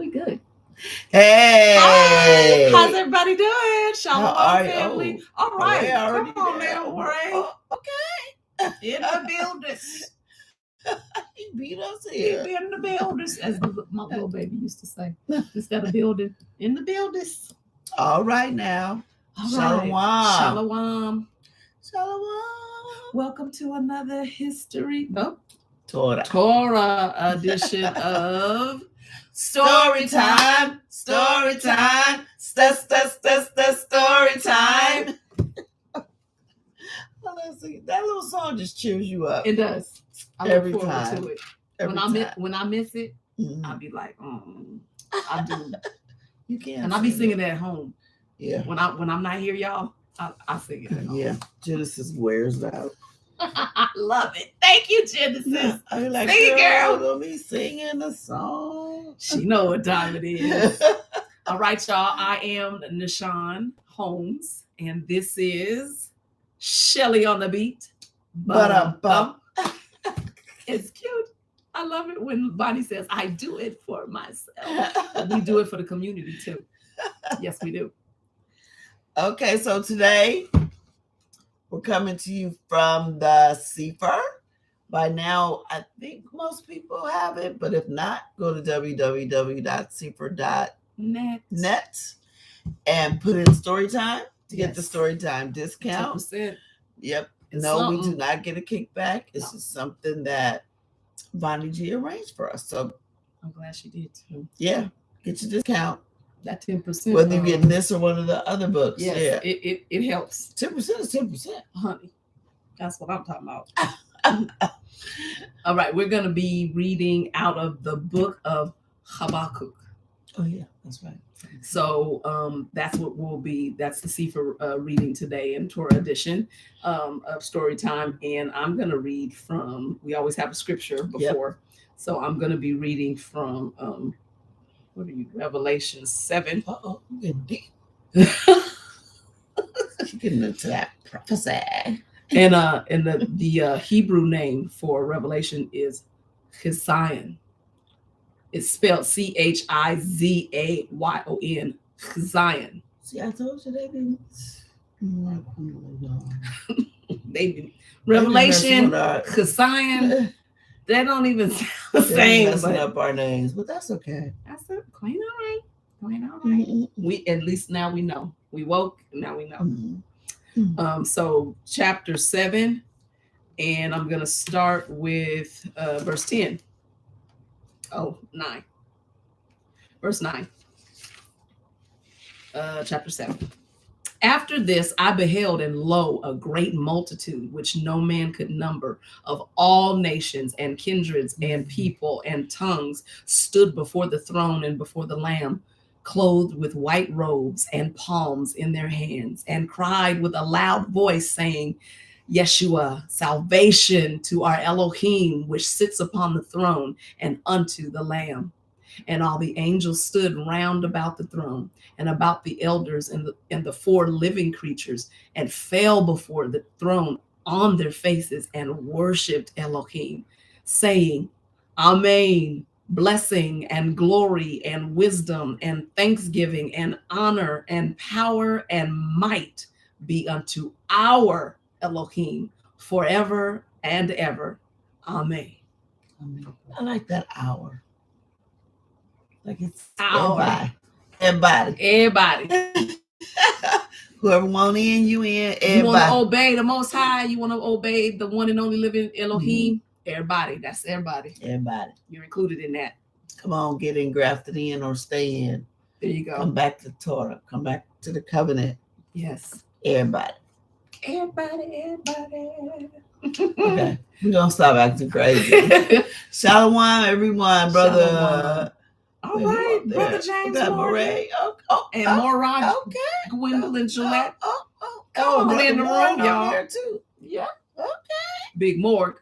we good. Hey, hi. How's everybody doing? Shalom, family. Oh, all right, come on now, Ray. Okay. In the building. He beat us He here. be in the buildings, as my little baby used to say. Instead of building, in the buildings. All right now. All Shalom. right. Shalom. Shalom. Welcome to another history. Torah edition of Story Time. Story Time. Story Time. That little song just cheers you up. It does. I Every look forward time. to it. Every When I miss it, mm-hmm. I'll be like, I do. You can't. And I'll be singing it at home. Yeah. When I'm not here, y'all, I sing it at home. Yeah. Genesis wears out. I love it. Thank you, Genesis. Yeah. I mean, like, sing, girl. Gonna be singing the song. She know what time it is. All right, y'all. I am Nishan Holmes, and this is Shelly on the beat. Bump. It's cute. I love it when Bonnie says, I do it for myself. We do it for the community too. Yes, we do. Okay, so today we're coming to you from the Cepher. By now, I think most people have it, but if not, go to www.cepher.net and put in story time to get the story time discount. 10%. Yep. No, we do not get a kickback. It's just something that Bonnie G arranged for us. So I'm glad she did too. Yeah, get your discount. That 10%. Whether you're getting this or one of the other books. Yes, yeah. It helps. 10% is 10%. Honey. That's what I'm talking about. All right, we're going to be reading out of the book of Habakkuk. Oh, yeah, that's right. So that's what that's the Cepher reading today in Torah edition of Story Time. And I'm going to read from, we always have a scripture before. Yep. So I'm going to be reading from, Revelation 7. Uh-oh, I'm getting deep. She's getting into that prophecy. And the Hebrew name for Revelation is Heathen. It's spelled Chizayon. Zion. See, I told you they be Revelation, Zion. They don't even sound the same. Messing up our names, but that's okay. That's it. Quite all right. Mm-hmm. We at least now we know. We woke. Now we know. Mm-hmm. So chapter 7, and I'm gonna start with verse 10. 9. Verse 9. Chapter 7. After this, I beheld, and lo, a great multitude, which no man could number, of all nations and kindreds and people and tongues, stood before the throne and before the Lamb, clothed with white robes and palms in their hands, and cried with a loud voice, saying, Yeshua, salvation to our Elohim, which sits upon the throne, and unto the Lamb. And all the angels stood round about the throne, and about the elders and the 4 living creatures, and fell before the throne on their faces, and worshipped Elohim, saying, Amen. Blessing and glory and wisdom and thanksgiving and honor and power and might be unto our Elohim forever and ever. Amen. I like that hour. Like it's our. Everybody. Whoever want in, you in. Everybody. You want to obey the Most High. You want to obey the one and only living Elohim. Mm-hmm. Everybody. That's everybody. Everybody. You're included in that. Come on, get engrafted in or stay in. There you go. Come back to Torah. Come back to the covenant. Yes. Everybody. Everybody. Okay. We're going to stop acting crazy. Shalom, everyone, brother. Shalom. All right, Brother James Murray. And Morag. Okay. Gwendolyn Gillette. Come on in the room, y'all. Here too. Yeah. Okay. Big Morg.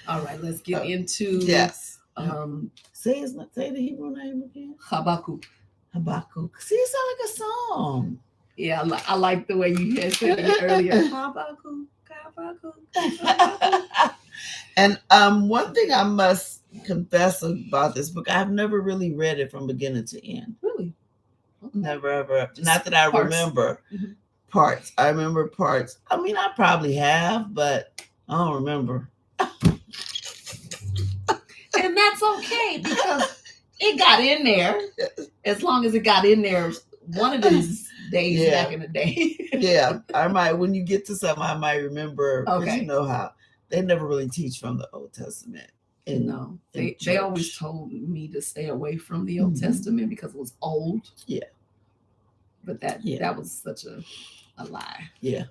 All right, let's get into say the Hebrew name again. Habakkuk. See, it sounds like a song. Yeah, I like the way you had said it earlier. Habakkuk. And one thing I must confess about this book. I've never really read it from beginning to end. Really? Okay. Never ever. Just Not that I parts. remember Mhm. parts. I remember parts. I mean, I probably have, but I don't remember. And that's okay because it got in there. As long as it got in there one of these days Yeah. back in the day. Yeah, I might. When you get to something, I might remember. Because Okay. you know how they never really teach from the Old Testament. No, they always told me to stay away from the Old Testament because it was old. Yeah. But that was such a lie. Yeah.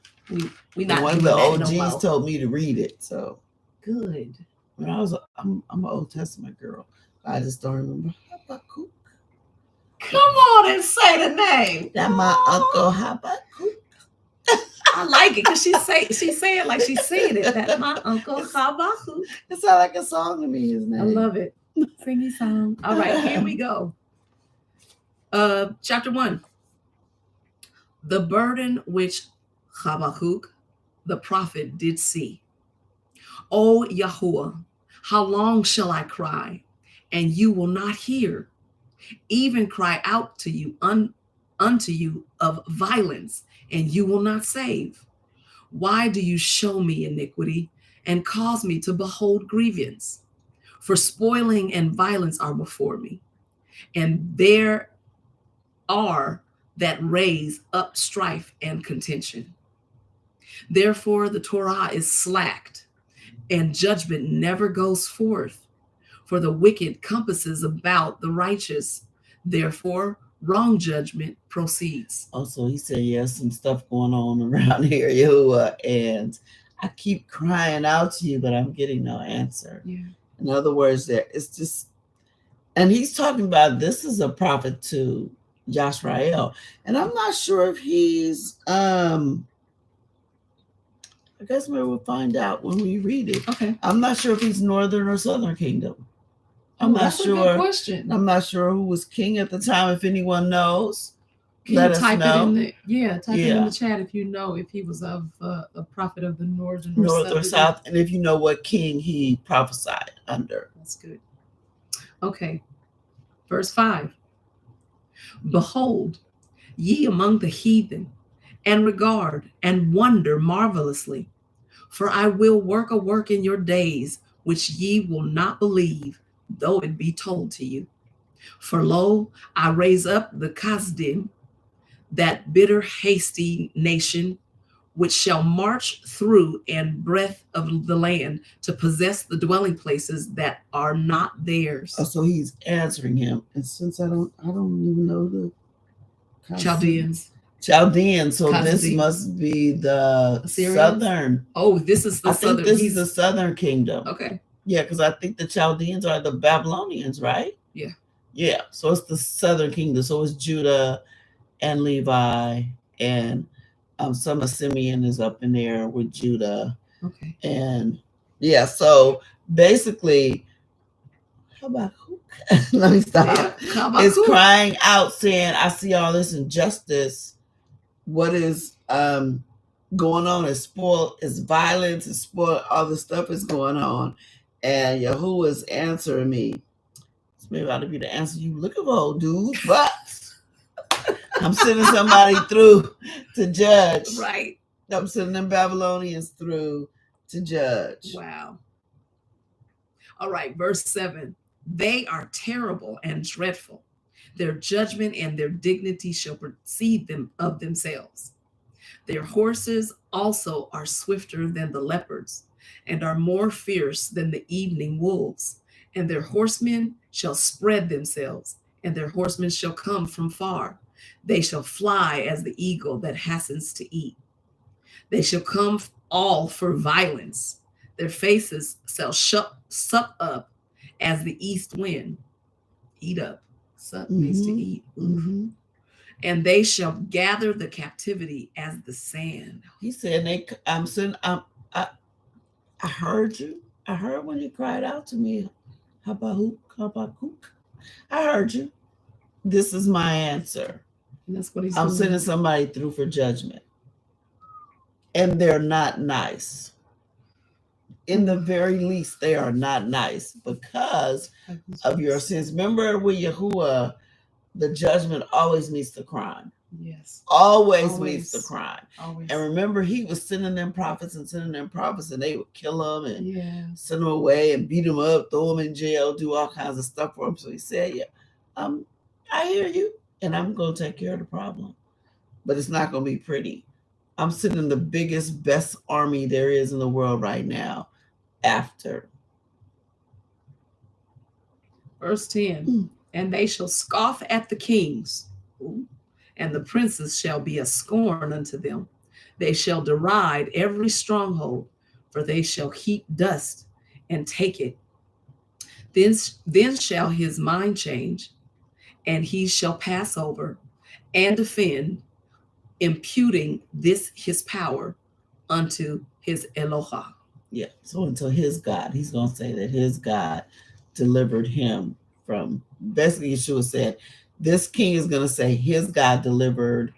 We not one of doing the that OGs no more. told me to read it. So good. When I'm an Old Testament girl. I just don't remember Habakkuk. Come on and say the name. That my uncle Habakkuk. I like it because she say it like she's saying it. That's my uncle Habakkuk. It sounds like a song to me, his name. I love it. Singy song. All right, here we go. Chapter 1. The burden which Chabaqquq, the prophet, did see. O Yahuwah, how long shall I cry, and you will not hear? Even cry out to you unto you of violence, and you will not save. Why do you show me iniquity and cause me to behold grievance? For spoiling and violence are before me, and there are that raise up strife and contention. Therefore the Torah is slacked, and judgment never goes forth. For the wicked compasses about the righteous. Therefore wrong judgment proceeds. Also, he said, yeah, some stuff going on around here, Yahuwah, and I keep crying out to you, but I'm getting no answer. Yeah. In other words, it's just, and he's talking about this is a prophet to Yashrael, and I'm not sure if he's I guess maybe we'll find out when we read it. Okay. I'm not sure if he's Northern or Southern Kingdom. I'm not that's sure. A good question. I'm not sure who was king at the time. If anyone knows, can let you us type know. It in the type it in the chat if you know if he was of a prophet of the North or South, and if you know what king he prophesied under. That's good. Okay, verse 5. Behold, ye among the heathen, and regard and wonder marvelously, for I will work a work in your days which ye will not believe, though it be told to you. For lo, I raise up the Kasdim, that bitter, hasty nation, which shall march through and breadth of the land to possess the dwelling places that are not theirs. Oh, so he's answering him, and since I don't even know the Chaldeans. So Kasdim. This must be the Assyrians? southern. Oh, this is the southern. I think this is the southern kingdom. Okay. Yeah, because I think the Chaldeans are the Babylonians, right? Yeah. Yeah. So it's the southern kingdom. So it's Judah and Levi, and some of Simeon is up in there with Judah. Okay. And yeah, so basically, Habakkuk, let me stop. Yeah, is crying out saying, I see all this injustice. What is going on is spoiled, is violence, is spoiled, all this stuff is going on. And Yahuwah is answering me. It's maybe ought to be the answer you looking for, dude, but I'm sending somebody through to judge. Right. I'm sending them Babylonians through to judge. Wow. All right, verse 7. They are terrible and dreadful. Their judgment and their dignity shall precede them of themselves. Their horses also are swifter than the leopards, and are more fierce than the evening wolves. And their horsemen shall spread themselves, and their horsemen shall come from far. They shall fly as the eagle that hastens to eat. They shall come all for violence. Their faces shall suck up as the east wind. Eat up. Suck means to eat. Mm-hmm. And they shall gather the captivity as the sand. He said, I heard you. I heard when you cried out to me, Habakkuk. I heard you. This is my answer. And that's what he's I'm doing. sending somebody through for judgment. And they're not nice. in the very least, they are not nice because of your sins. Remember with Yahuwah, the judgment always meets the crime. Yes. Always meets the crime. Always. And remember, he was sending them prophets, and they would kill them and Yeah. send them away and beat them up, throw them in jail, do all kinds of stuff for them. So he said, yeah, I hear you, and I'm going to take care of the problem. But it's not going to be pretty. I'm sending the biggest, best army there is in the world right now after. Verse 10, and they shall scoff at the kings, and the princes shall be a scorn unto them. They shall deride every stronghold, for they shall heap dust and take it. Then shall his mind change, and he shall pass over and defend, imputing this his power unto his Elohah. Yeah, so until his God, he's going to say that his God delivered him from, basically Yeshua said, this king is going to say his God delivered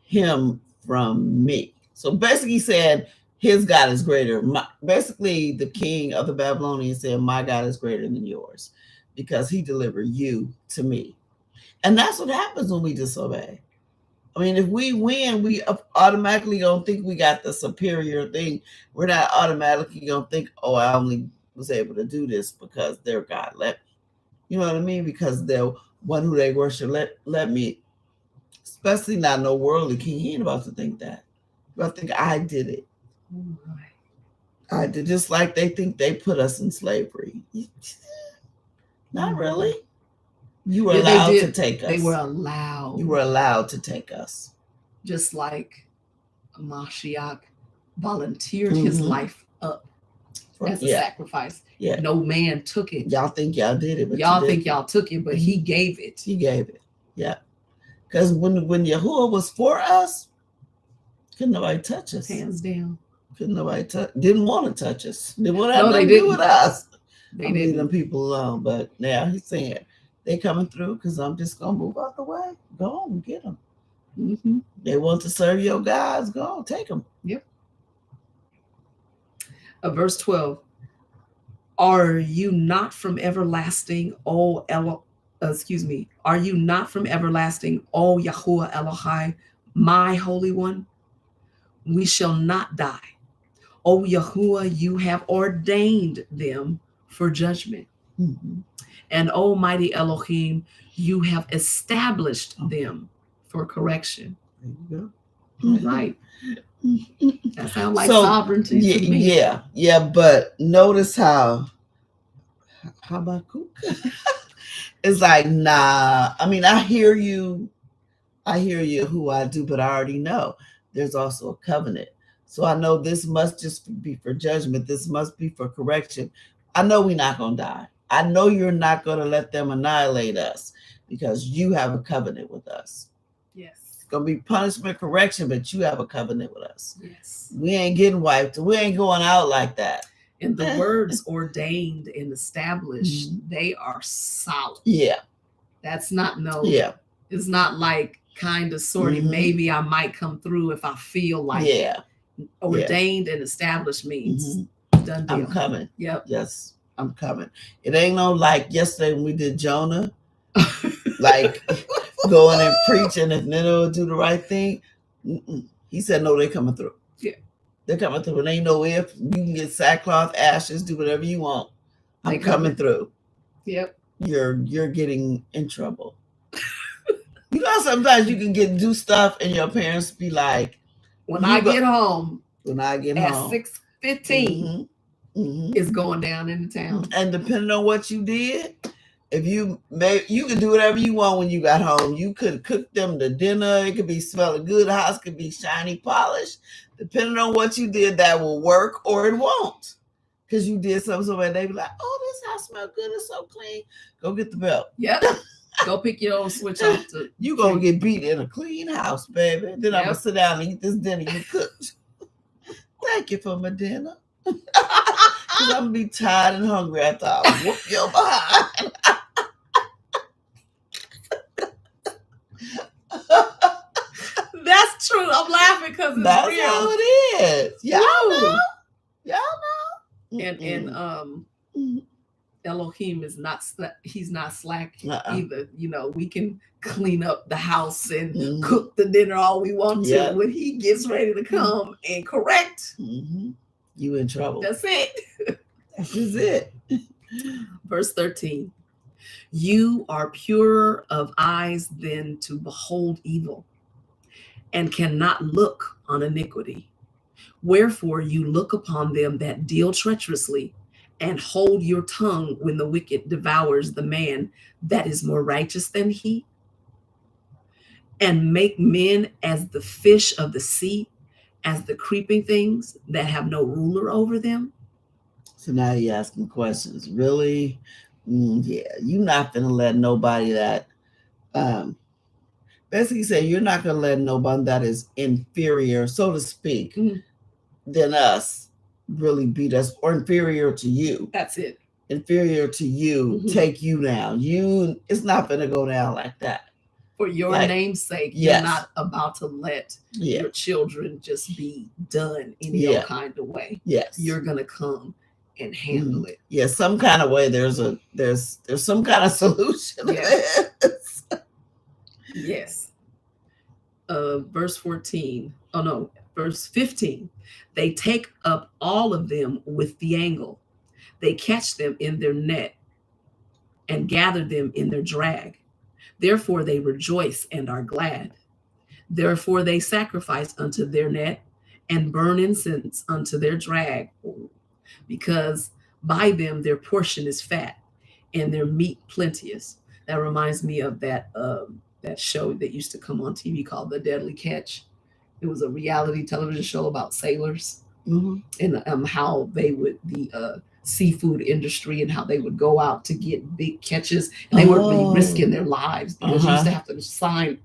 him from me. So basically he said his God is greater. Basically the king of the Babylonians said, my God is greater than yours because he delivered you to me. And that's what happens when we disobey. I mean, if we win, we automatically don't think we got the superior thing. We're not automatically going to think, oh, I only was able to do this because their God let, you know what I mean? Because the one who they worship let me, especially not no worldly king. He ain't about to think that. But I think I did it. I did, just like they think they put us in slavery. Not really. You were allowed to take us. They were allowed. You were allowed to take us. Just like Mashiach volunteered his life up as a sacrifice. Yeah. No man took it. Y'all think y'all did it, but y'all think y'all took it, but he gave it. He gave it. Yeah. Because when Yahuwah was for us, couldn't nobody touch us. Hands down. Couldn't nobody touch. Didn't want to touch us. Didn't want to have nothing to do with us. They didn't leave them people alone. But now he's saying they coming through because I'm just gonna move out the way. Go on and get them. Mm-hmm. They want to serve your gods. Go on, take them. Yep. Verse 12. Are you not from everlasting, Are you not from everlasting, O Yahuwah Elohai, my Holy One? We shall not die. O Yahuwah, you have ordained them for judgment. Mm-hmm. And O mighty Elohim, you have established them for correction. There you go. Mm-hmm. Right. That sounds like sovereignty to me. Yeah, but notice how Habakkuk is like, nah. I mean, I hear you who I do, but I already know there's also a covenant. So I know this must just be for judgment. This must be for correction. I know we're not going to die. I know you're not going to let them annihilate us because you have a covenant with us. Yes. It's going to be punishment, correction, but you have a covenant with us. Yes. We ain't getting wiped. We ain't going out like that. And the words ordained and established, they are solid. Yeah. That's not it's not like kind of sort of maybe I might come through if I feel like it. Ordained and established means done deal. I'm coming. Yep. Yes, I'm coming. It ain't no like yesterday when we did Jonah, like going and preaching and then it'll do the right thing. He said, no, they're coming through. Yeah. They're coming through. And ain't no if. You can get sackcloth, ashes, do whatever you want. I'm coming through. Yep. You're getting in trouble. You know, sometimes you can do stuff and your parents be like, when I get home at 6:15, it's going down in the town. And depending on what you did, if you could do whatever you want when you got home. You could cook them the dinner. It could be smelling good. The house could be shiny, polished. Depending on what you did, that will work or it won't. Because you did something, so they be like, oh, this house smells good. It's so clean. Go get the belt. Yep. Go pick your own switch off. You going to get beat in a clean house, baby. Then I'm going to sit down and eat this dinner you cooked. Thank you for my dinner. Because I'm going to be tired and hungry after I whoop your behind. That's true. I'm laughing because it's That's real. how it is. Y'all know. And Elohim is not he's not slack either. You know, we can clean up the house and cook the dinner all we want to. When he gets ready to come and correct, you in trouble. That's it. That's just it. Verse 13. You are purer of eyes than to behold evil, and cannot look on iniquity. Wherefore you look upon them that deal treacherously, and hold your tongue when the wicked devours the man that is more righteous than he, and make men as the fish of the sea, as the creeping things that have no ruler over them. So now you're asking questions. Really? Yeah, you're not going to let nobody that, basically say you're not going to let nobody that is inferior, so to speak, than us really beat us, or inferior to you. That's it. Inferior to you, take you down. It's not going to go down like that. For your name's sake, you're not about to let your children just be done any kind of way. Yes. You're going to come and handle it. Yeah, some kind of way. There's some kind of solution. Yes. Yes. Verse 14. Oh no, verse 15. They take up all of them with the angle. They catch them in their net and gather them in their drag. Therefore they rejoice and are glad. Therefore they sacrifice unto their net and burn incense unto their drag, because by them their portion is fat and their meat plenteous. That reminds me of that show that used to come on TV called The Deadly Catch. It was a reality television show about sailors and how they would the seafood industry and how they would go out to get big catches, and they would be risking their lives because you used to have to sign,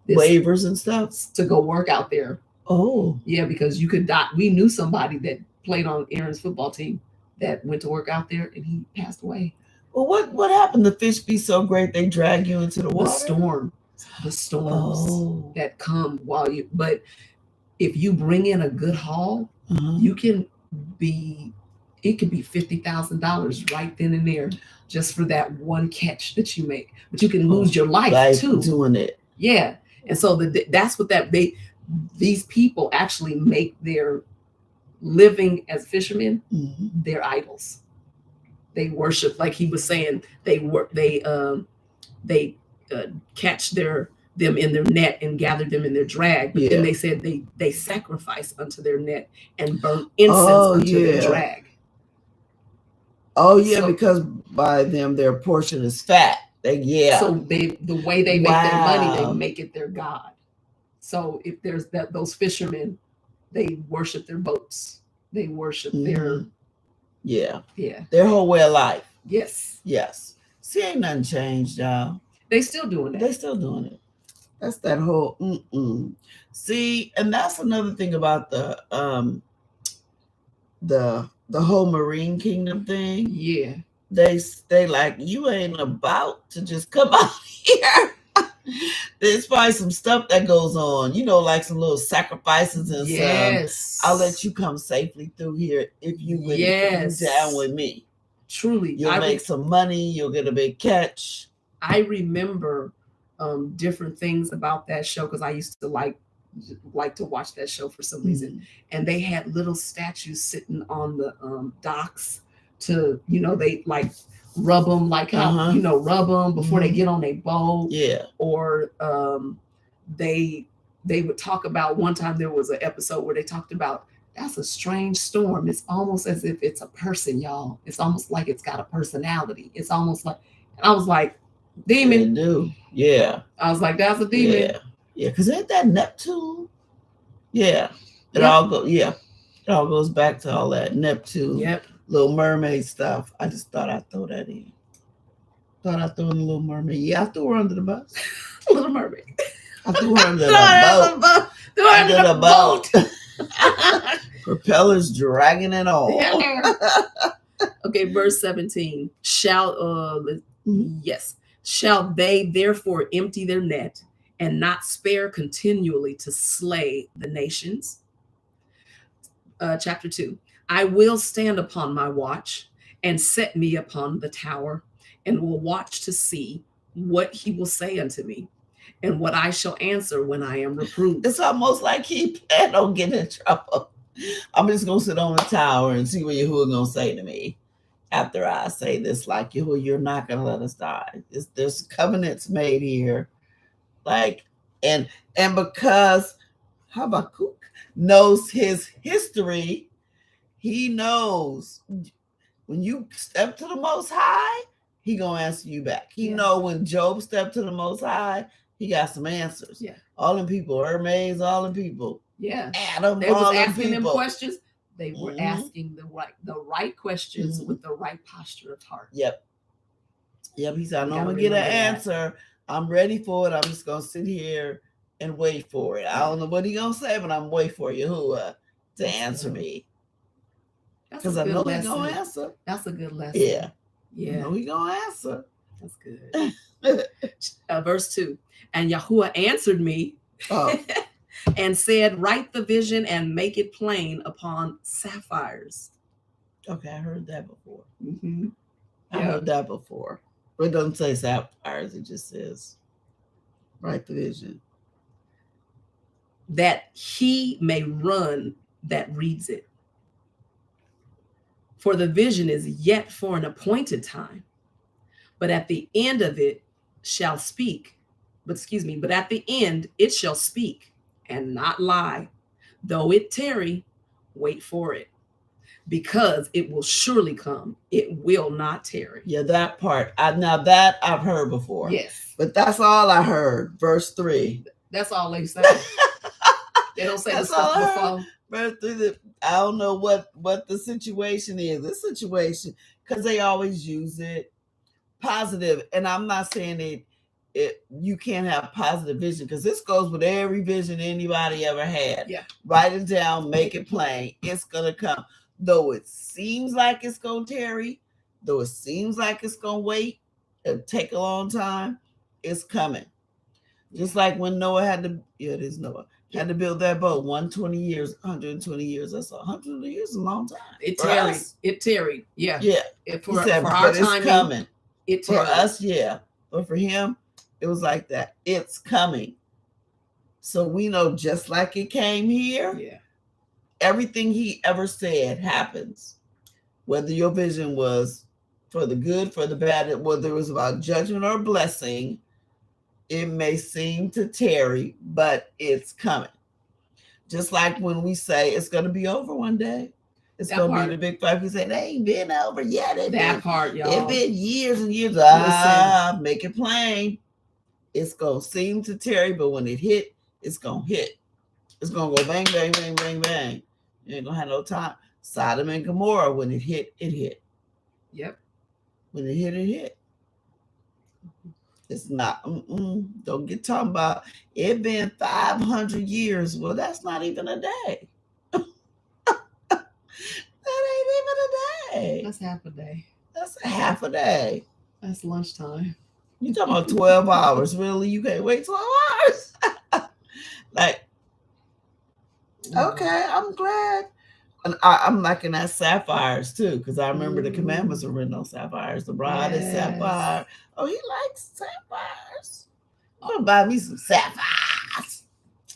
waivers and stuff to go work out there. Oh, yeah, because you could die. We knew somebody that played on Aaron's football team that went to work out there, and he passed away. Well, what happened? The fish be so great they drag you into the water. The storms that come while you. But if you bring in a good haul, you can be. It could be $50,000 right then and there just for that one catch that you make. But you can lose your life too doing it. Yeah, and so that's what these people actually make their living as fishermen. Their idols. They worship, like he was saying. They catch them in their net and gather them in their drag. But then they said they sacrifice unto their net and burn incense unto their drag. Oh yeah, because by them their portion is fat. So the way they make their money, they make it their god. So if there's those fishermen, they worship their boats. They worship their their whole way of life. Yes. See, ain't nothing changed, y'all. They still doing it. They still doing it. That's that whole See, and that's another thing about the whole Marine Kingdom thing. Yeah. They like, you ain't about to just come out here. There's probably some stuff that goes on, like some little sacrifices and stuff. I'll let you come safely through here if you would come down with me. Truly. You'll make some money, you'll get a big catch. I remember different things about that show because I used to like to watch that show for some reason. And they had little statues sitting on the docks to, they like rub them, like how, rub them before they get on a boat. Yeah. Or they would talk about, one time there was an episode where they talked about, that's a strange storm. It's almost as if it's a person, y'all. It's almost like it's got a personality. It's almost like, and I was like, demon. They do. Yeah. I was like, that's a demon. Yeah, because ain't that Neptune? Yeah. It all goes back to all that Neptune. Yep. Little Mermaid stuff. I just thought I'd throw that in. Thought I'd throw in the Little Mermaid. Yeah, I threw her under the bus. Little Mermaid. I threw her under the boat. Under the boat. Propellers dragging it all. Okay, verse 17. Shall they therefore empty their net and not spare continually to slay the nations? Chapter 2. I will stand upon my watch and set me upon the tower, and will watch to see what he will say unto me, and what I shall answer when I am reproved. It's almost like he planned on getting in trouble. I'm just going to sit on the tower and see what Yahuwah going to say to me after I say this. Like, Yahuwah, you're not going to let us die. There's covenants made here. Like, and because Habakkuk knows his history, he knows when you step to the Most High, he gonna answer you back. He know when Job stepped to the Most High, he got some answers. Yeah. All them people, Hermes, all them people. Yeah. Adam, they was asking them questions. They were asking the right questions with the right posture of heart. Yep. He said, I know I'm gonna get an answer. I'm ready for it. I'm just gonna sit here and wait for it. I don't know what he gonna say, but I'm waiting for Yahuwah to answer me. Because I know he's gonna answer. That's a good lesson. Yeah. Yeah. I know he's gonna answer. That's good. Verse 2. And Yahuwah answered me and said, write the vision and make it plain upon sapphires. Okay, I heard that before. Mm-hmm. I heard that before. But it doesn't say sapphires, it just says write the vision. That he may run that reads it. For the vision is yet for an appointed time, but at the end of it shall speak. But at the end it shall speak and not lie. Though it tarry, wait for it, because it will surely come. It will not tarry. Yeah, that part. Now that I've heard before. Yes. But that's all I heard. Verse 3. That's all they say. They don't say the stuff before. Verse 3. I don't know what the situation is. This situation, because they always use it positive. And I'm not saying you can't have positive vision, because this goes with every vision anybody ever had. Yeah. Write it down, make it plain. It's gonna come. Though it seems like it's gonna tarry, though it seems like it's gonna wait and take a long time, it's coming. Just like when Noah had to build that boat. 120 years, 120 years. That's 100 years, a long time. It tarried. Yeah. Yeah. For our time, it's coming. It tarried. For us, yeah. But for him, it was like that. It's coming. So we know, just like it came here, everything he ever said happens. Whether your vision was for the good, for the bad, whether it was about judgment or blessing, it may seem to tarry, but it's coming. Just like when we say it's going to be over one day. It's going to be the big fight. We say, they ain't been over yet. Part, y'all. It's been years and years. Make it plain. It's going to seem to tarry, but when it hit, it's going to hit. It's going to go bang, bang, bang, bang, bang. You ain't going to have no time. Sodom and Gomorrah, when it hit, it hit. Yep. When it hit, it hit. It's not, don't get talking about it being 500 years. Well, that's not even a day. That ain't even a day. That's half a day. That's half a day. That's lunchtime. You talking about 12 hours. Really? You can't wait 12 hours? Like, okay, I'm glad. And I'm liking that sapphires too, because I remember the commandments were written on sapphires. The bride is sapphire. Oh, he likes sapphires. I'm gonna buy me some sapphires.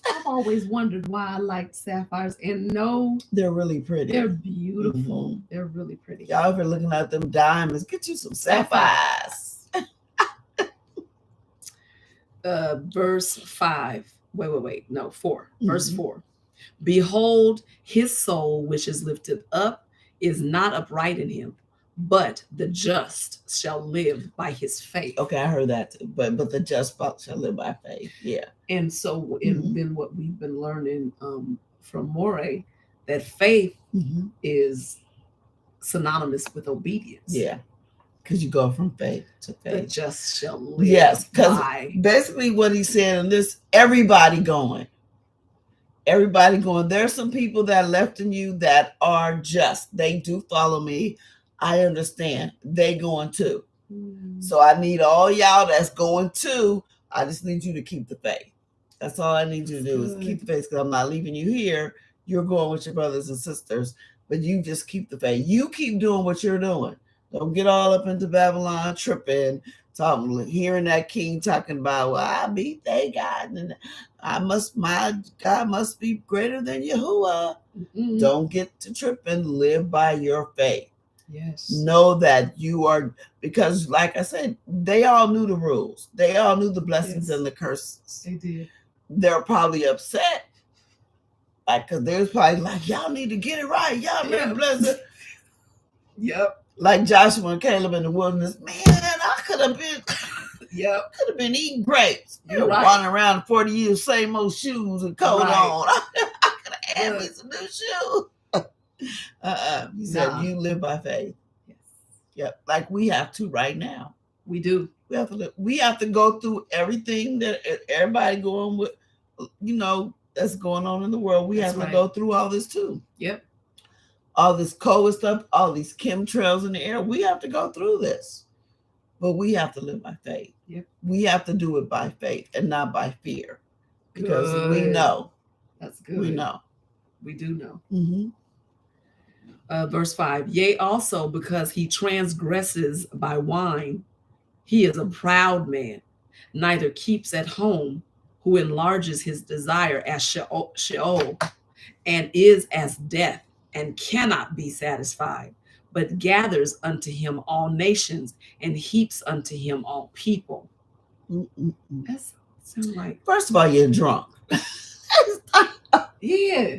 I've always wondered why I liked sapphires, and no, they're really pretty. They're beautiful. They're really pretty. Y'all ever looking at them diamonds? Get you some sapphires. Verse 5. Wait. No, 4. Verse 4. Behold, his soul which is lifted up is not upright in him, but the just shall live by his faith. Okay, I heard that too. But the just shall live by faith. Yeah. And so then what we've been learning from Moray, that faith is synonymous with obedience. Yeah. Because you go from faith to faith. The just shall live. Yes, because basically what he's saying in this, everybody going. There's some people that left in you that are just. They do follow me. I understand. They going too. So I need all y'all that's going too. I just need you to keep the faith. That's all I need you to do is keep the faith, because I'm not leaving you here. You're going with your brothers and sisters but you just keep the faith. You keep doing what you're doing. Don't get all up into Babylon tripping, hearing that king talking about, well, I beat they God, and my God must be greater than Yahuwah. Mm-mm. Don't get to tripping. Live by your faith. Yes. Know that you are, because like I said, they all knew the rules. They all knew the blessings and the curses. They did. They're probably upset. Like, because there's probably like, y'all need to get it right. Y'all need to bless it. Yep. Like Joshua and Caleb in the wilderness. Man, I could have been could have been eating grapes. You're right. Wandering around 40 years, same old shoes and coat on. I could have had me some new shoes. He said, you live by faith. Yes. Yep. Like we have to right now. We do. We have to live. We have to go through everything that everybody going with, that's going on in the world. We have to go through all this too. Yep. All this COVID stuff, all these chemtrails in the air. We have to go through this. But we have to live by faith. Yep. We have to do it by faith and not by fear. Because we know. That's good. We know. We do know. Mm-hmm. Verse 5, yea, also because he transgresses by wine, he is a proud man, neither keeps at home, who enlarges his desire as Sheol, and is as death, and cannot be satisfied, but gathers unto him all nations, and heaps unto him all people. That sounds like... First of all, you're drunk. Yeah.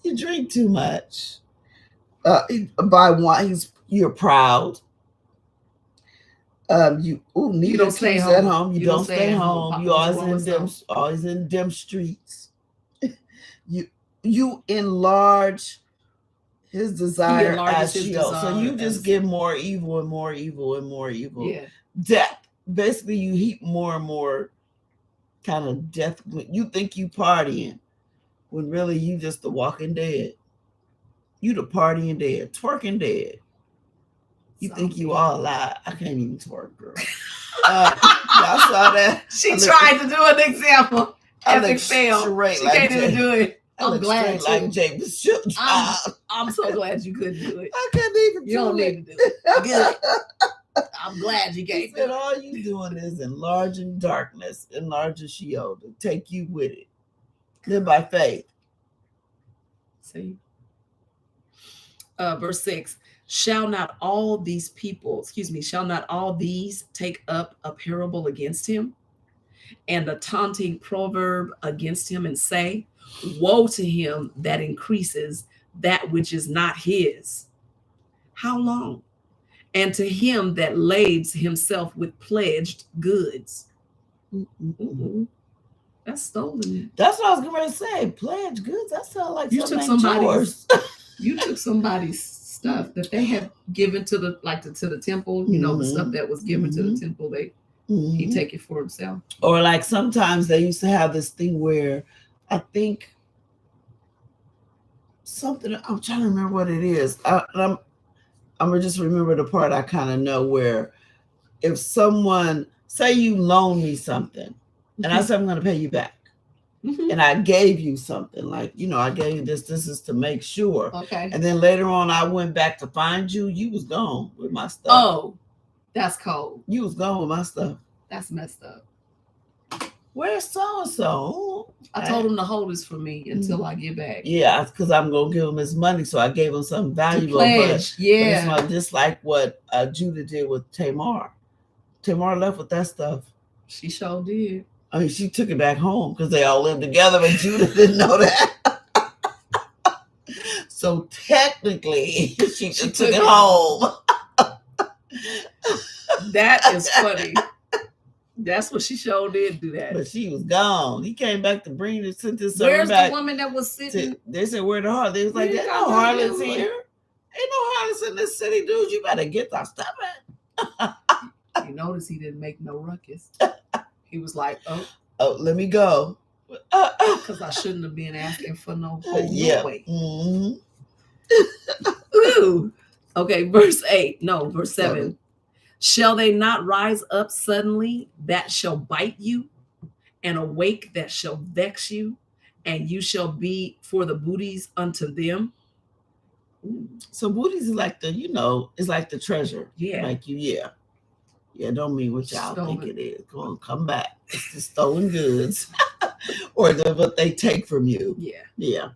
You drink too much. By wine, you're proud. You don't stay home. At home. You don't stay home. You always in them streets. You enlarge his desire as Sheol. So you just give more evil and more evil and more evil. Yeah. Death. Basically, you heap more and more kind of death. You think you partying when really you just the walking dead. You the partying dead, twerking dead. You think you all alive. I can't even twerk, girl. Y'all saw that? She tried to do an example. Epic fail. She can't even do it. I'm glad like James. I'm so glad you couldn't do it. I can't even do it. You don't need to do it. Good. I'm glad you gave it. All you doing is enlarging darkness, enlarging Sheol to take you with it. Live by faith. See? Verse 6, shall not all these take up a parable against him, and a taunting proverb against him, and say, woe to him that increases that which is not his. How long? And to him that lades himself with pledged goods. Mm-hmm. That's stolen. That's what I was going to say. Pledged goods. That sounds like you took somebody's. You took somebody's stuff that they had given to the temple. You know, the stuff that was given to the temple. He take it for himself. Or like sometimes they used to have this thing where I think something. I'm trying to remember what it is. I'm gonna just remember the part I kind of know where if someone say you loan me something and I said I'm gonna pay you back. And I gave you something like, I gave you this is to make sure. Okay. And then later on, I went back to find you. You was gone with my stuff. Oh, that's cold. You was gone with my stuff. That's messed up. Where's so-and-so? I told him to hold this for me until I get back. Yeah, because I'm going to give him his money. So I gave him something valuable. But just like what Judah did with Tamar. Tamar left with that stuff. She sure did. I mean, she took it back home because they all lived together, but Judah didn't know that. So technically, she took it home. That is funny. That's what she sure did do that. But she was gone. He came back to bring the sentence. Where's the woman that was sitting? They said, where the harlot? They was like, there's no harlots here. Ain't no harlots in this city, dude. You better get our stuff back. You notice he didn't make no ruckus. He was like, oh, let me go. Because I shouldn't have been asking for no whole way. Ooh. Okay, verse 7. Shall they not rise up suddenly that shall bite you, and awake that shall vex you, and you shall be for the booties unto them? So booties is like the, it's like the treasure. Yeah. Like yeah, don't mean what y'all Stolen. think it is. Go and come back. It's the stolen goods. Or what they take from you. Yeah. Yeah.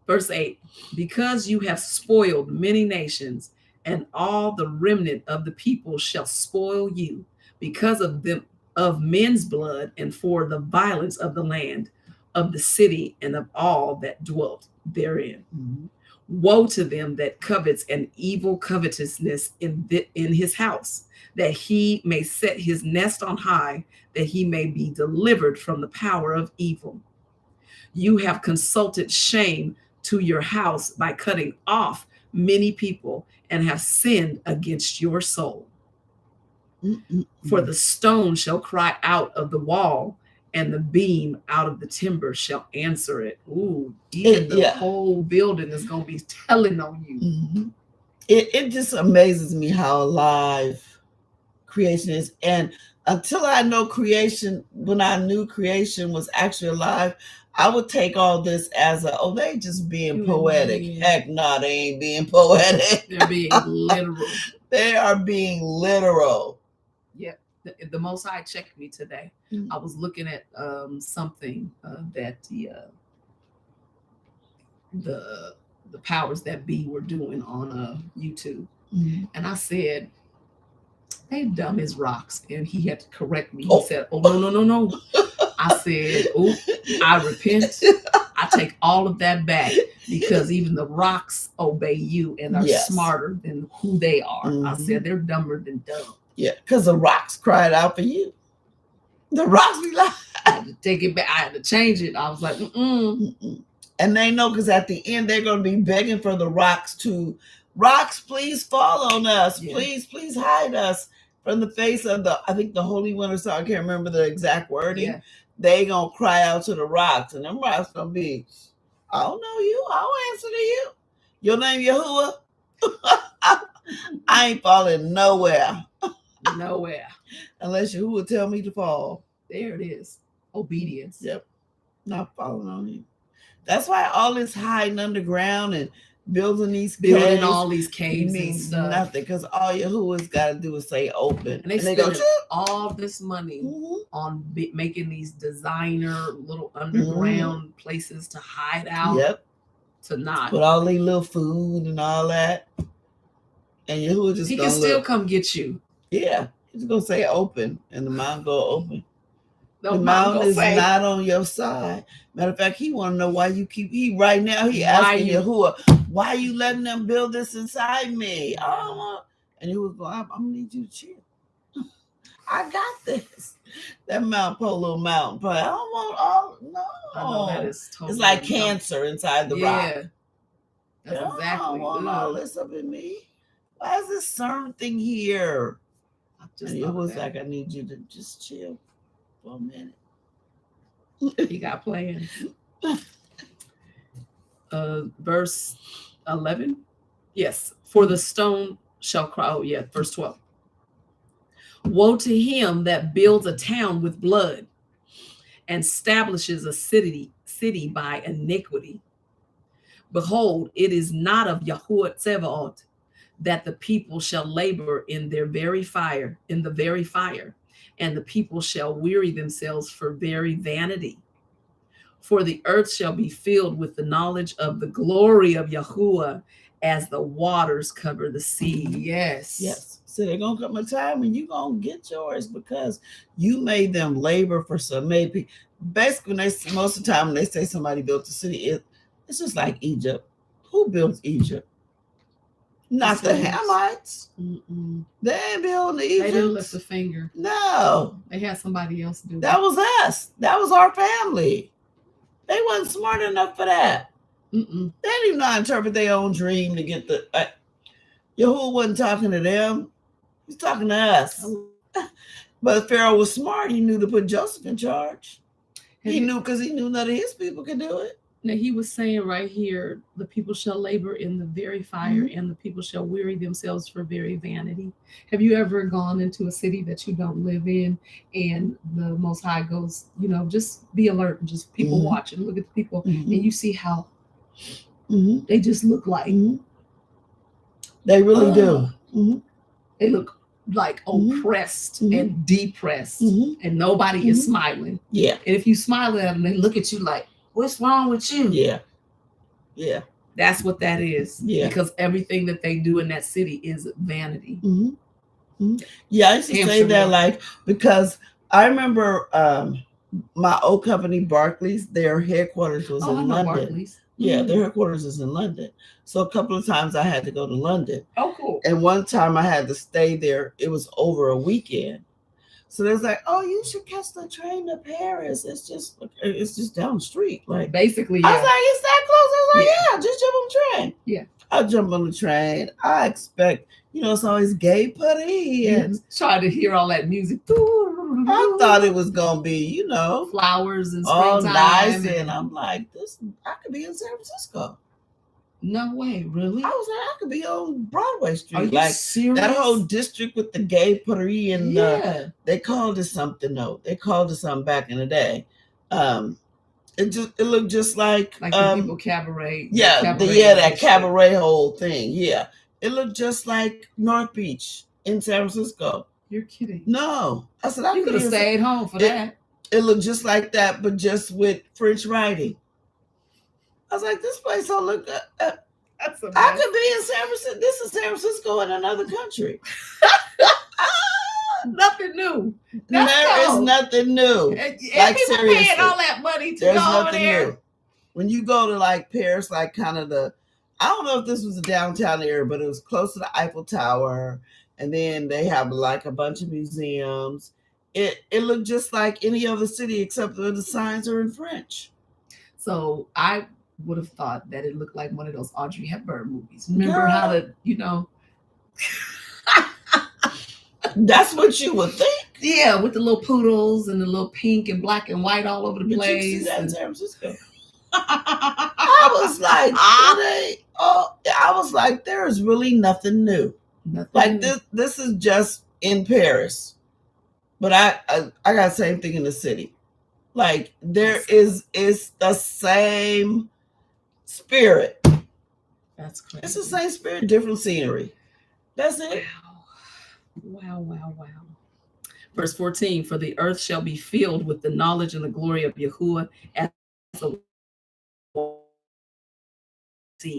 Verse 8, because you have spoiled many nations, and all the remnant of the people shall spoil you, because of them, of men's blood, and for the violence of the land, of the city, and of all that dwelt therein. Mm-hmm. Woe to them that covets an evil covetousness in his house, that he may set his nest on high, that he may be delivered from the power of evil. You have consulted shame to your house by cutting off many people, and have sinned against your soul. For the stone shall cry out of the wall, and the beam out of the timber shall answer it. Ooh, even the whole building is going to be telling on you. Mm-hmm. It just amazes me how alive creation is. And until I know creation, when I knew creation was actually alive, I would take all this as they just being poetic. Heck no, they ain't being poetic. They're being literal. They are being literal. Yeah. The Most High checked me today. I was looking at something that the powers that be were doing on YouTube. And I said, they dumb as rocks. And he had to correct me. He said, oh, no. I said, oh, I repent. I take all of that back, because even the rocks obey you and are smarter than who they are. I said, they're dumber than dumb. Yeah, because the rocks cried out for you. The rocks be like, I had to take it back. I had to change it. I was like, And they know, because at the end, they're going to be begging for the rocks, please fall on us. Yeah. Please hide us from the face of I think the Holy One or so. I can't remember the exact wording. Yeah. They going to cry out to the rocks, and them rocks going to be, I don't know you. I'll answer to you. Your name Yahuwah? I ain't falling nowhere. Nowhere. Unless Yahuwah tell me to fall. There it is. Obedience. Yep. Not falling on you. That's why all this hiding underground and building all these caves means nothing, because all Yahuwah's got to do is say open. And they go all this money on making these designer little underground places to hide out. Yep. To not. With all these little food and all that. And Yahuwah just can still come get you. Yeah. He's going to say open, and the mountain go open. The mountain is not on your side. Matter of fact, he want to know why you keep. Right now, he asking Yahuwah, why you letting them build this inside me? And Yahuwah's going, I'm going to need you to chill. I got this. That Mount Polo mountain, but I don't want all. No, I know that is totally. It's like cancer inside the rock. That's exactly. I don't want all this up in me. Why is this certain thing here? And Yahuwah's like, I need you to just chill for a minute. He got plans. Verse 11. Yes. For the stone shall cry. Oh, yeah. Verse 12. Woe to him that builds a town with blood, and establishes a city by iniquity. Behold, it is not of Yahuwah Tzebaoth that the people shall labor in the very fire, and the people shall weary themselves for very vanity. For the earth shall be filled with the knowledge of the glory of Yahuwah, as the waters cover the sea. Yes. So there's going to come a time when you're going to get yours, because you made them labor for some. Maybe basically, most of the time when they say somebody built a city, it's just like Egypt. Who built Egypt? Not the Hamites. They ain't building Egypt. They didn't lift a finger. No. They had somebody else do that. That was us. That was our family. They wasn't smart enough for that. They didn't even know how to interpret their own dream to get the... Yahuwah wasn't talking to them. He's talking to us. But Pharaoh was smart. He knew to put Joseph in charge. He knew, because he knew none of his people could do it. Now, he was saying right here, the people shall labor in the very fire, and the people shall weary themselves for very vanity. Have you ever gone into a city that you don't live in, and the Most High goes, just be alert, and people watching, look at the people, and you see how they just look like They really do. Mm-hmm. They look like oppressed and depressed, and nobody is smiling. Yeah. And if you smile at them, they look at you like, "What's wrong with you?" Yeah. Yeah. That's what that is. Yeah. Because everything that they do in that city is vanity. Yeah, I used to say that, like, because I remember my old company, Barclays, their headquarters was in London. Barclays. Yeah, their headquarters is in London. So a couple of times I had to go to London. Oh, cool. And one time I had to stay there. It was over a weekend. So there's like, oh, you should catch the train to Paris. It's just down the street. Like, basically, I was like, it's that close. I was like, yeah, just jump on the train. Yeah. I jump on the train. I expect, it's always gay putty and try to hear all that music. I thought it was gonna be, flowers and springtime. All nice, and I'm like, I could be in San Francisco. No way, really? I was like, I could be on Broadway Street. Are you like serious? That whole district with the gay puttery and they called it something though. They called it something back in the day. It looked just like the people cabaret. That cabaret whole thing. Yeah, it looked just like North Beach in San Francisco. You're kidding? No, I said you could have stayed home for that. It looked just like that, but just with French writing. I was like, this place don't look good. I could be in San Francisco. This is San Francisco in another country. Nothing new. There is nothing new. And like, people seriously, paying all that money to go over there. New. When you go to like Paris, like kind of I don't know if this was a downtown area, but it was close to the Eiffel Tower. And then they have like a bunch of museums. It looked just like any other city except that the signs are in French. So I would have thought that it looked like one of those Audrey Hepburn movies. Remember how That's what you would think. Yeah, with the little poodles and the little pink and black and white all over the place. You see that in San Francisco. I was like, I was like, there is really nothing new. Like this is just in Paris. But I got the same thing in the city. Like it's the same spirit. That's crazy. It's the same spirit, different scenery. That's it. Wow. Verse 14, for the earth shall be filled with the knowledge and the glory of Yahuwah as the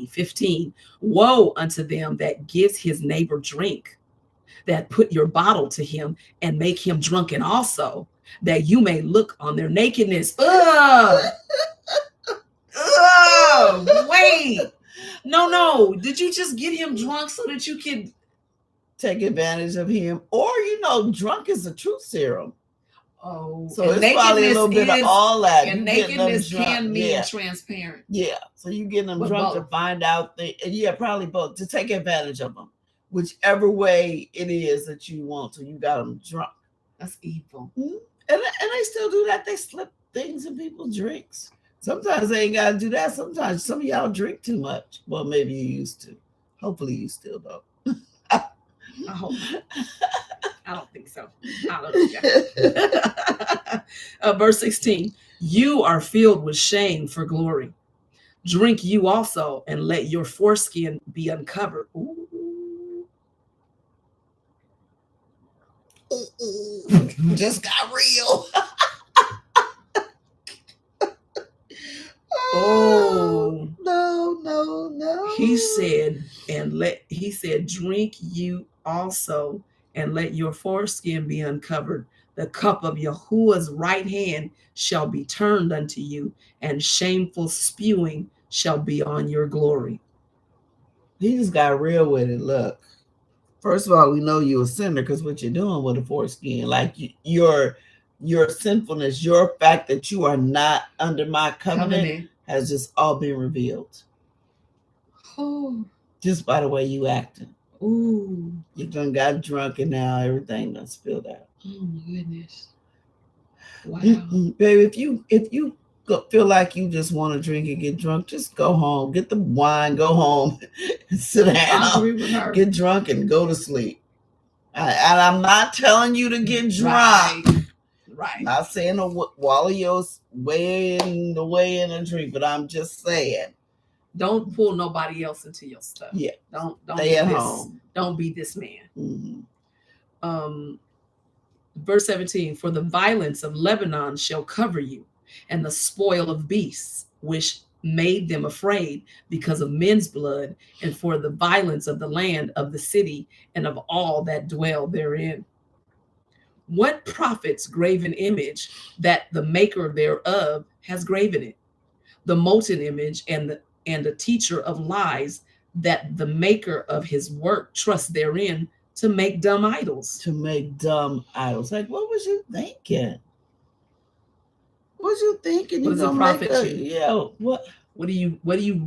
15, woe unto them that gives his neighbor drink, that put your bottle to him and make him drunken also, that you may look on their nakedness. Wait. No. Did you just get him drunk so that you could take advantage of him? Or, drunk is a truth serum. Oh, so it's probably a little bit of all that. And nakedness can mean transparent. Yeah. So you getting them drunk to find out probably both, to take advantage of them. Whichever way it is that you want to, you got them drunk. That's evil. Mm-hmm. And they still do that. They slip things in people's drinks. Sometimes they ain't got to do that. Sometimes some of y'all drink too much. Well, maybe you used to. Hopefully you still don't. I hope not. I don't think so. Verse 16, you are filled with shame for glory. Drink you also, and let your foreskin be uncovered. Ooh. Just got real. Oh no. He said, drink you also, and let your foreskin be uncovered. The cup of Yahuwah's right hand shall be turned unto you, and shameful spewing shall be on your glory. He just got real with it. Look, first of all, we know you're a sinner because what you're doing with a foreskin, like your sinfulness, your fact that you are not under my covenant has just all been revealed. Oh, just by the way you acting. Ooh, you done got drunk and now everything done spilled out. Oh my goodness! Wow, baby, if you feel like you just want to drink and get drunk, just go home, get the wine, go home, and sit down. I agree with her. Get drunk and go to sleep. And I'm not telling you to get drunk. Right. Not saying to wallow your way in a drink, but I'm just saying, Don't pull nobody else into your stuff. Yeah. Don't Stay be at this, home. Don't be this man. Mm-hmm. Verse 17, for the violence of Lebanon shall cover you, and the spoil of beasts, which made them afraid because of men's blood, and for the violence of the land of the city and of all that dwell therein. What profits graven image that the maker thereof has graven it? The molten image and the teacher of lies, that the maker of his work trusts therein to make dumb idols. To make dumb idols. Like, what was you thinking? What was you thinking? What You does it gonna profit make you? Yeah. What do you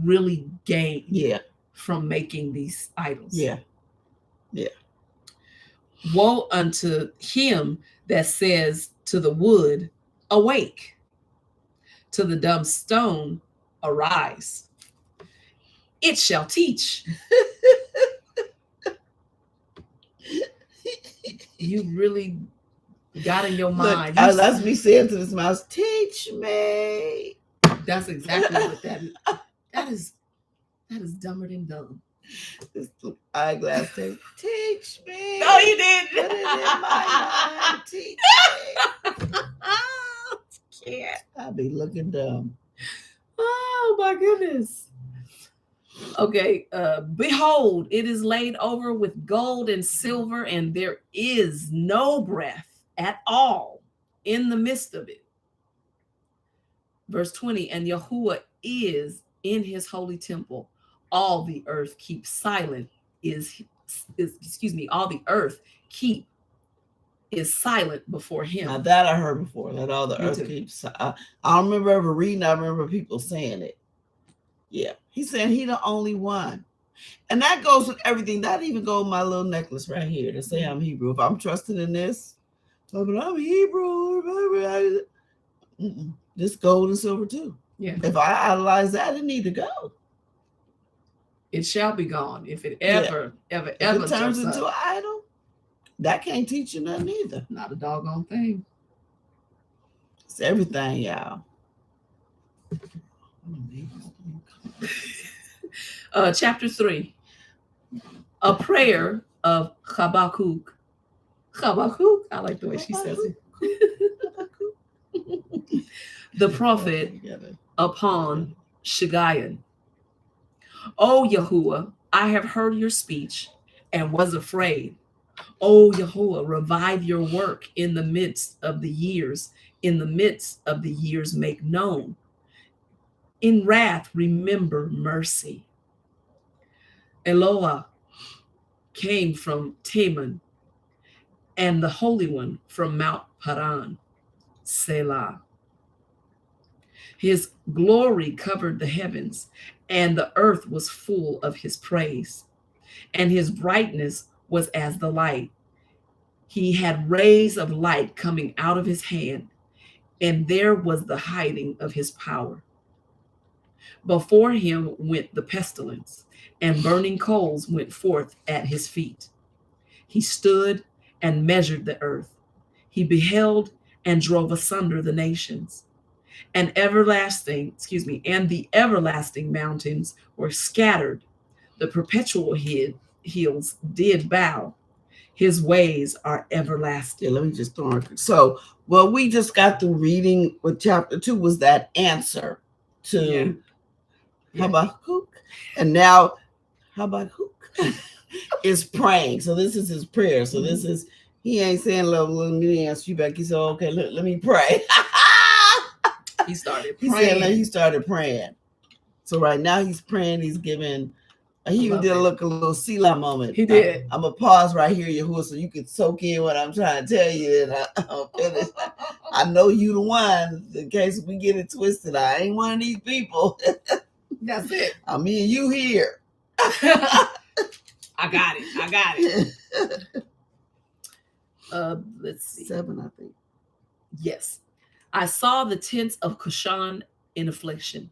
really gain? Yeah. From making these idols? Yeah. Yeah. Woe unto him that says to the wood, awake, to the dumb stone, arise. It shall teach. You really got in your mind. Look, that's me saying to this mouse, teach me. That's exactly what that is. That is dumber than dumb. This eyeglass tape. Teach me. No, you didn't. Put it in my mind. Teach me. Can't. I'll be looking dumb. Oh my goodness. Okay, behold, it is laid over with gold and silver, and there is no breath at all in the midst of it. Verse 20, and Yahuwah is in his holy temple. All the earth keeps silent all the earth is silent before him. Now that I heard before, that all the Me earth too. keeps. I don't remember ever reading. I remember people saying it. Yeah, he's saying he the only one, and that goes with everything. That even goes with my little necklace right here to say I'm Hebrew. If I'm trusting in this, but I'm Hebrew. This gold and silver too. Yeah. If I idolize that, it need to go. It shall be gone. If it ever turns into an idol, that can't teach you nothing either. Not a doggone thing. It's everything, y'all. Chapter 3. A prayer of Chabaqquq. Chabaqquq? I like the way she says it. The prophet upon Shagayan. O Yahuwah, I have heard your speech and was afraid. O Yahuwah, revive your work in the midst of the years. In the midst of the years, make known. In wrath, remember mercy. Eloah came from Teman, and the Holy One from Mount Paran, Selah. His glory covered the heavens, and the earth was full of his praise, and his brightness was as the light. He had rays of light coming out of his hand, and there was the hiding of his power. Before him went the pestilence, and burning coals went forth at his feet. He stood and measured the earth. He beheld and drove asunder the nations. And the everlasting mountains were scattered. The perpetual hills did bow. His ways are everlasting. Yeah, let me just throw it. So what we just got through reading with chapter 2 was that answer to Habakkuk. And now Habakkuk is praying. So this is his prayer. So this is, he ain't saying, let me answer you back. He said, okay, let me pray. He started praying. So right now he's praying. He's giving. He even did a little Selah moment. He did. I'm gonna pause right here, Yahuwah, so you can soak in what I'm trying to tell you, and I'll finish. I know you the one. In case we get it twisted, I ain't one of these people. That's it. I'm me and you here. I got it. Let's see. 7, I think. Yes. I saw the tents of Cushan in affliction,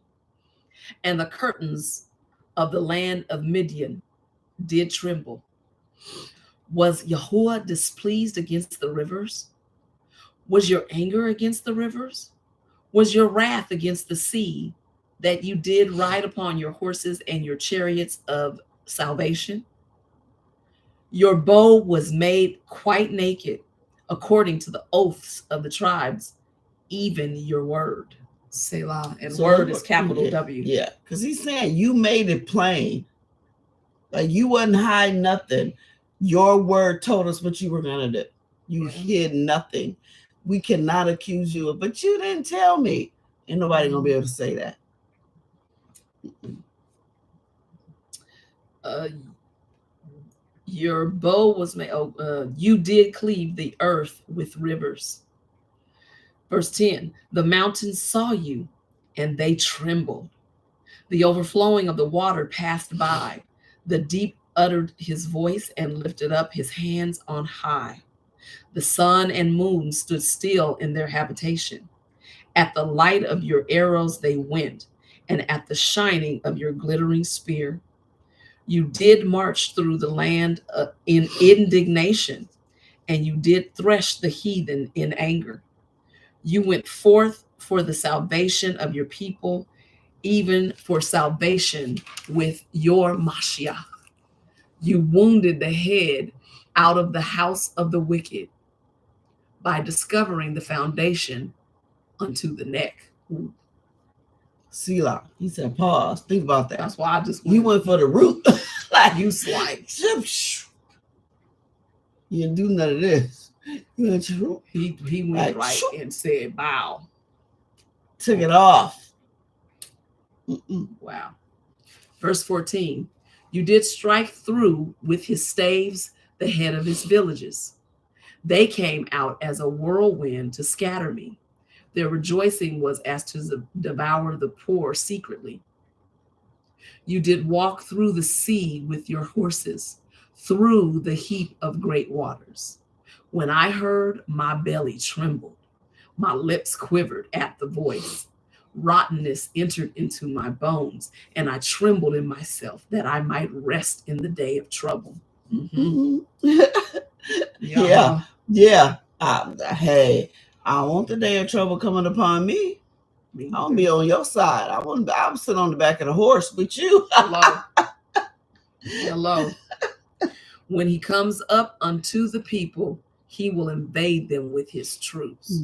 and the curtains of the land of Midian did tremble. Was Yahuwah displeased against the rivers? Was your anger against the rivers? Was your wrath against the sea that you did ride upon your horses and your chariots of salvation? Your bow was made quite naked, according to the oaths of the tribes, even your word. Selah. And So word is capital yeah, W. Yeah, because he's saying you made it plain. Like you wasn't hiding nothing. Your word told us what you were going to do. You hid nothing. We cannot accuse you of, but you didn't tell me. Ain't nobody going to be able to say that. Your bow was made, you did cleave the earth with rivers. Verse 10, the mountains saw you and they trembled. The overflowing of the water passed by. The deep uttered his voice and lifted up his hands on high. The sun and moon stood still in their habitation. At the light of your arrows they went, and at the shining of your glittering spear. You did march through the land in indignation, and you did thresh the heathen in anger. You went forth for the salvation of your people, even for salvation with your Mashiach. You wounded the head out of the house of the wicked by discovering the foundation unto the neck. Selah. He said, pause. Think about that. That's why I just You went for the root. like you slice. You didn't do none of this. You went to root. He went right and said, bow. Took it off. Wow. Verse 14. You did strike through with his staves the head of his villages. They came out as a whirlwind to scatter me. Their rejoicing was as to devour the poor secretly. You did walk through the sea with your horses, through the heap of great waters. When I heard, my belly trembled. My lips quivered at the voice. Rottenness entered into my bones, and I trembled in myself that I might rest in the day of trouble. Yeah. Hey, I don't want the day of trouble coming upon me. I'll be on your side. I'm sitting on the back of the horse with you. Hello. When he comes up unto the people, he will invade them with his troops.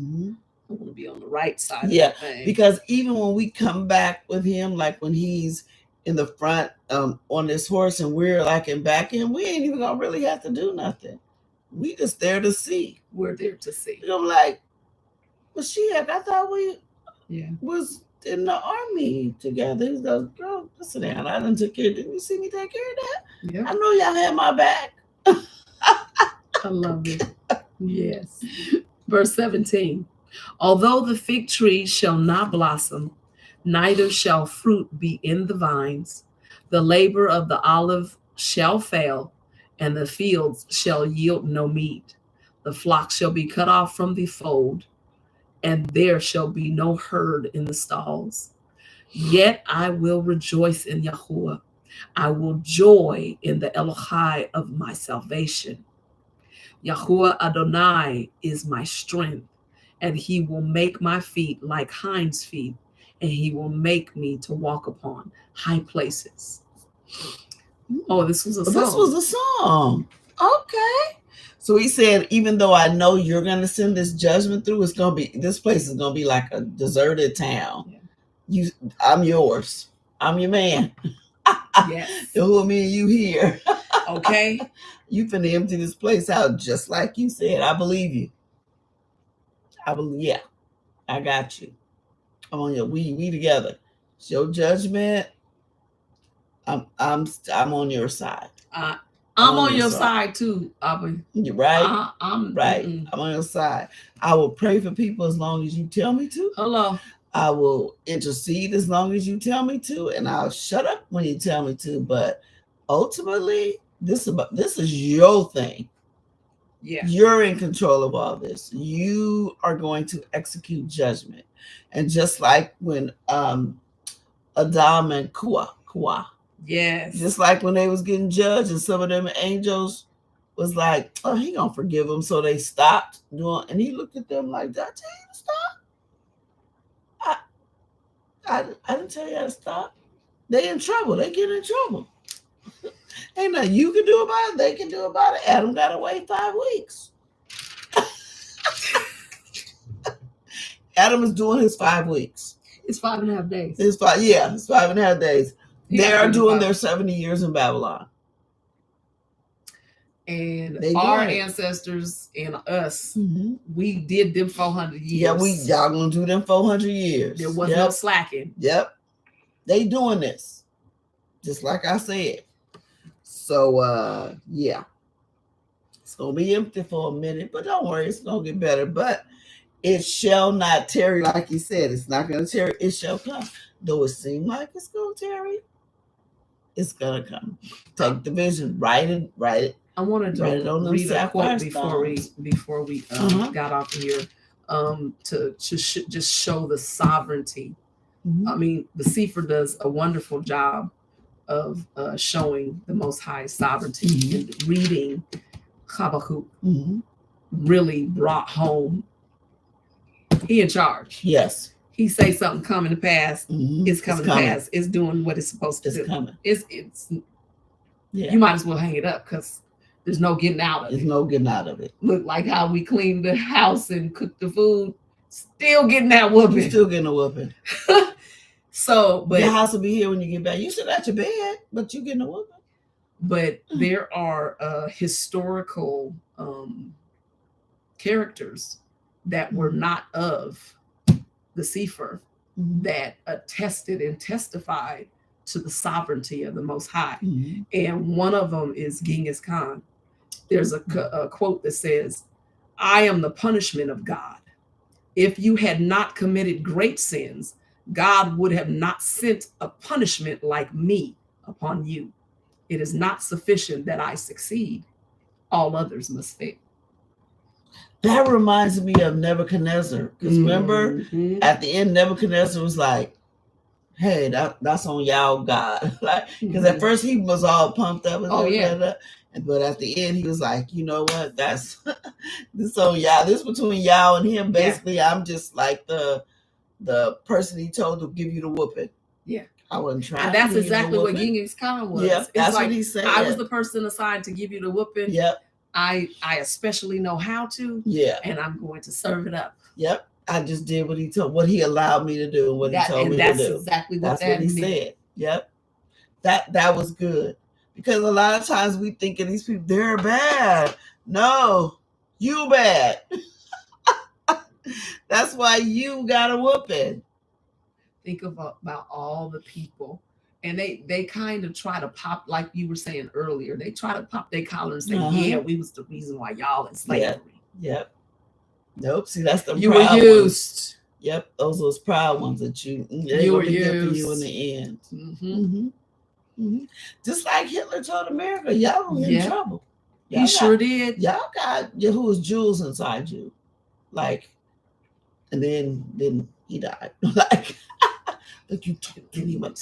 I want to be on the right side of the thing. Because even when we come back with him, like when he's in the front on this horse and we're like in back end, we ain't even gonna really have to do nothing. We just there to see. We're there to see. I'm like, well, I thought we was in the army together. He goes, girl, listen, I done took care. Didn't you see me take care of that? Yeah. I know y'all had my back. I love it. Yes. Verse 17. Although the fig tree shall not blossom, neither shall fruit be in the vines, the labor of the olive shall fail, and the fields shall yield no meat. The flock shall be cut off from the fold, and there shall be no herd in the stalls. Yet I will rejoice in Yahuwah. I will joy in the Elohai of my salvation. Yahuwah Adonai is my strength, and he will make my feet like hinds' feet, and he will make me to walk upon high places. Oh, this was a song. This was a song. Okay. So he said, even though I know you're going to send this judgment through, this place is going to be like a deserted town. Yeah. I'm yours. I'm your man. Yes. Who me and you here. Okay. You finna empty this place out just like you said. I believe you. I got you. I'm on your we together. It's your judgment. I'm on your side. I'm on your side too, Abba. You're right. I'm right. I'm on your side. I will pray for people as long as you tell me to. Hello. I will intercede as long as you tell me to, and I'll shut up when you tell me to. But ultimately, this is your thing. Yeah. You're in control of all this. You are going to execute judgment. And just like when Adam and Kua. Yes. Just like when they was getting judged and some of them angels was like, oh, he gonna forgive them. So they stopped doing, and he looked at them like, did I tell you to stop? I didn't tell you how to stop. They in trouble. They get in trouble. Ain't nothing you can do about it. They can do about it. Adam got to wait 5 weeks. Adam is doing his 5 weeks. It's 5.5 days. It's 5.5 days. They are doing their 70 years in Babylon. And our ancestors and us, we did them 400 years. Yeah, y'all gonna do them 400 years. There was no slacking. Yep. They doing this. Just like I said. So yeah. It's gonna be empty for a minute, but don't worry, it's gonna get better. But it shall not tarry, like you said. It's not gonna tarry, it shall come. Though it seems like it's gonna tarry, it's gonna come. Take the vision, write it. I wanted to read a quote before we got off here to just show the sovereignty. I mean, the Cepher does a wonderful job of showing the Most High's sovereignty. And reading Habakkuk really brought home, he in charge. Yes. He say something coming to pass, it's coming to pass. It's doing what it's supposed to do. Coming. It's you might as well hang it up because there's no getting out of it. There's no getting out of it. Look like how we cleaned the house and cooked the food. Still getting that whooping. Still getting a whooping. So, but your house will be here when you get back. You sit at your bed, but you getting a whooping. But there are historical characters that were not of the Cepher that attested and testified to the sovereignty of the Most High. And one of them is Genghis Khan. There's a quote that says, "I am the punishment of God. If you had not committed great sins, God would have not sent a punishment like me upon you. It is not sufficient that I succeed. All others must fail." That reminds me of Nebuchadnezzar. Because remember, at the end, Nebuchadnezzar was like, hey, that's on y'all, God. Because at first he was all pumped up. And but at the end, he was like, you know what? That's this on y'all. This between y'all and him. Basically, I'm just like the person he told to give you the whooping. Yeah. I wasn't trying. And that's exactly what Genghis Khan was. Yeah, that's like, what he said. I was the person assigned to give you the whooping. Yep. I especially know how to. Yeah. And I'm going to serve it up. Yep. I just did what he allowed me to do, what he told me to do. That's exactly what that's what he said. Yep. That was good. Because a lot of times we think of these people, they're bad. No, you bad. That's why you got a whooping. Think about all the people. And they kind of try to pop, like you were saying earlier, they try to pop their collar and say, yeah, we was the reason why y'all in slavery. Yep. Nope. See, that's the you were used. Yep. Those proud ones that you were used. For you in the end. Just like Hitler told America, y'all were in trouble. He sure did. Y'all got who was jewels inside you. Like, and then he died. Like you took any much.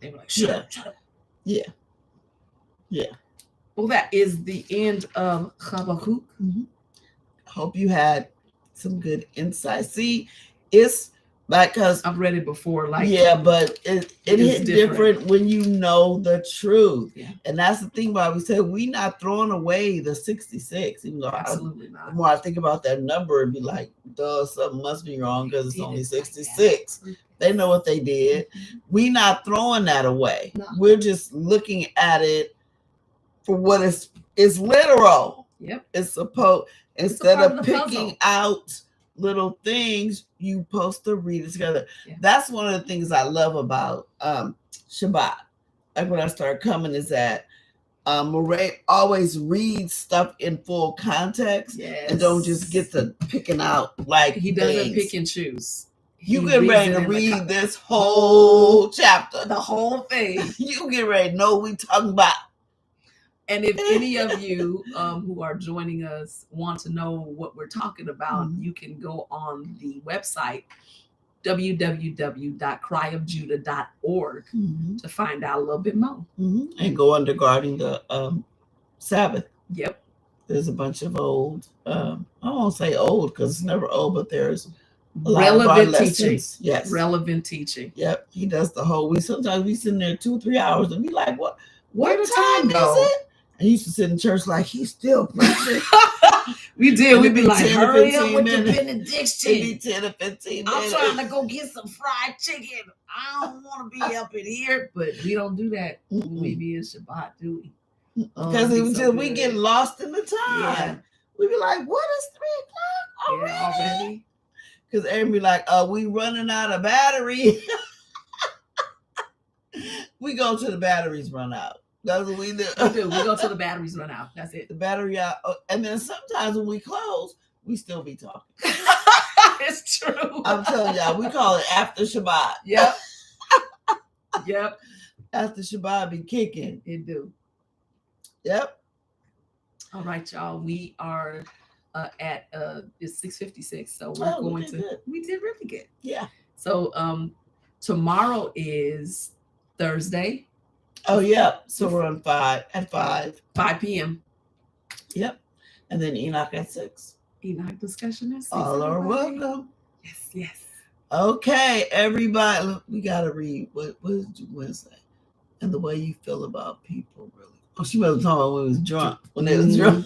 They were like, shut up. Yeah. Well, that is the end of Chabaqquq. Hope you had some good insight. See, it's like, because I've read it before. Like, but it hit different when you know the truth. Yeah. And that's the thing why we said we not throwing away the 66. Even though absolutely not. The more I think about that number, it'd be like, duh, something must be wrong because it's only 66. They know what they did. We not throwing that away. No. We're just looking at it for what it's literal. Yep. It's supposed, instead of picking out little things, you supposed to read it together. Yeah. That's one of the things I love about Shabbat. Like when I started coming is that Murray always reads stuff in full context and don't just get to picking out like he doesn't pick and choose. You get ready to read this whole chapter. The whole thing. You get ready to know what we talking about. And if any of you who are joining us want to know what we're talking about, you can go on the website, www.cryofjudah.org to find out a little bit more. And go under guarding the Sabbath. Yep. There's a bunch of old, I won't say old because it's never old, but there's a lot of our Relevant teaching. lessons. Yes. Relevant teaching. Yep. He does the whole week. Sometimes we sit in there 2-3 hours and be like, what Where the time time is go? it? And he used to sit in church like he's still preaching. We did. And We'd it'd be be like, 10 to hurry up 15 with the minutes. benediction. It'd be 10 or 15 minutes. I'm trying to go get some fried chicken. I don't want to be up in here. But we don't do that when we be in Shabbat, do we? Because we get lost in the time. Yeah. We be like, what is 3 o'clock already? Because Aaron be like, we running out of battery. We go till the batteries run out. That's what we do. We go till the batteries run out. That's it. The battery out. And then sometimes when we close, we still be talking. It's true. I'm telling y'all, we call it after Shabbat. Yep. Yep. After Shabbat be kicking. It do. Yep. All right, y'all. We are at it's 6:56, so we're going to. Good. We did really good. Yeah. So tomorrow is Thursday. Oh yeah. So we're on 5 p.m. Yep. And then Enoch at 6. Enoch discussion at 6. All are welcome. Yes, yes. Okay, everybody. Look, we gotta read what did Wednesday? And the way you feel about people, really. Oh, she was talking about when we was drunk. When they was drunk.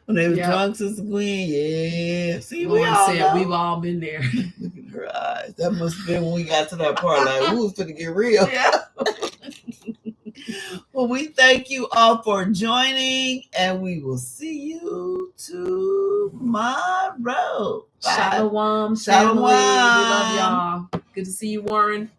When they was drunk, Sister Gwen. Yeah. See, we've all been there. Look at her eyes. That must have been when we got to that part. Like, we was finna get real. Yeah. Well, we thank you all for joining, and we will see you tomorrow. Shalom. Shalom. We love y'all. Good to see you, Warren.